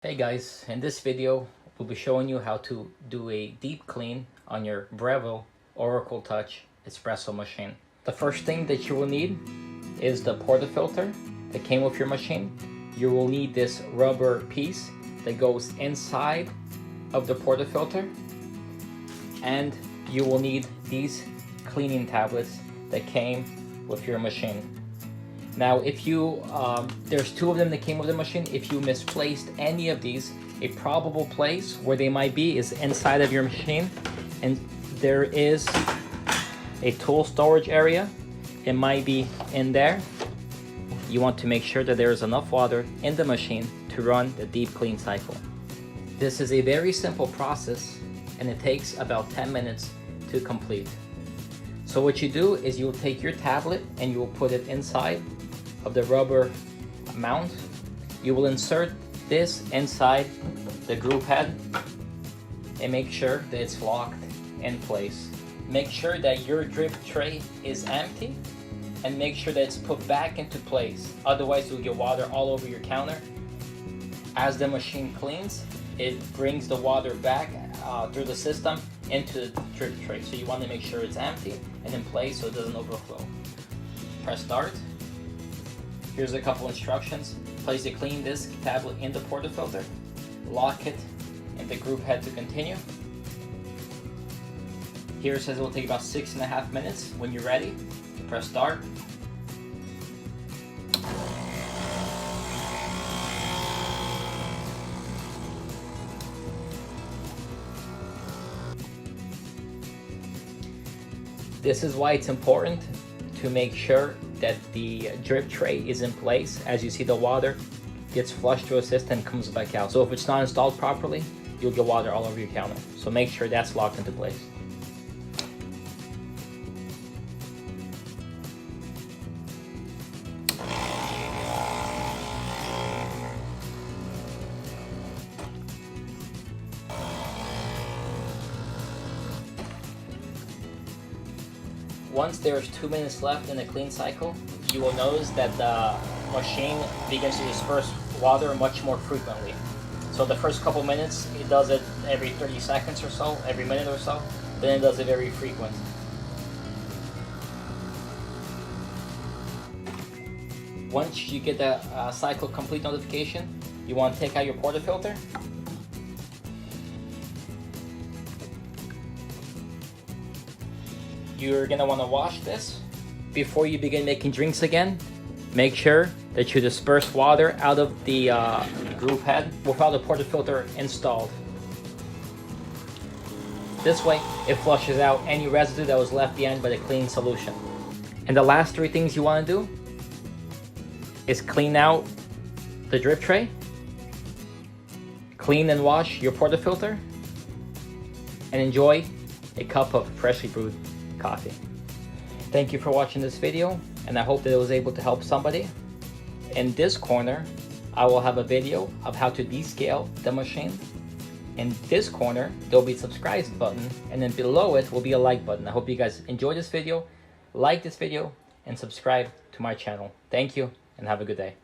Hey guys, in this video we'll be showing you how to do a deep clean on your Breville Oracle Touch espresso machine. The first thing that you will need is the portafilter that came with your machine. You will need this rubber piece that goes inside of the portafilter, and you will need these cleaning tablets that came with your machine. Now, if you, there's two of them that came with the machine. If you misplaced any of these, a probable place where they might be is inside of your machine, and there is a tool storage area. It might be in there. You want to make sure that there is enough water in the machine to run the deep clean cycle. This is a very simple process, and it takes about 10 minutes to complete. So what you do is you will take your tablet and you will put it inside of the rubber mount. You will insert this inside the group head and make sure that it's locked in place. Make sure that your drip tray is empty and make sure that it's put back into place. Otherwise you'll get water all over your counter. As the machine cleans, it brings the water back through the system into the drip tray. So you want to make sure it's empty and in place so it doesn't overflow. Press start. Here's a couple instructions. Place the clean disc tablet in the portafilter. Lock it in the group head to continue. Here it says it will take about 6.5 minutes. When you're ready, press start. This is why it's important to make sure that the drip tray is in place. As you see, the water gets flushed through a system and comes back out. So if it's not installed properly, you'll get water all over your counter. So make sure that's locked into place. Once there's 2 minutes left in the clean cycle, you will notice that the machine begins to disperse water much more frequently. So the first couple minutes, it does it every 30 seconds or so, every minute or so, then it does it very frequent. Once you get the cycle complete notification, you want to take out your portafilter. You're gonna want to wash this before you begin making drinks again. Make sure that you disperse water out of the group head without the portafilter installed. This way, it flushes out any residue that was left behind by the clean solution. And the last three things you want to do is clean out the drip tray, clean and wash your portafilter, and enjoy a cup of freshly brewed coffee. Thank you for watching this video, and I hope that it was able to help somebody. In this corner, I will have a video of how to descale the machine. In this corner, there'll be a subscribe button, and then below it will be a like button. I hope you guys enjoyed this video, like this video, and subscribe to my channel. Thank you, and have a good day.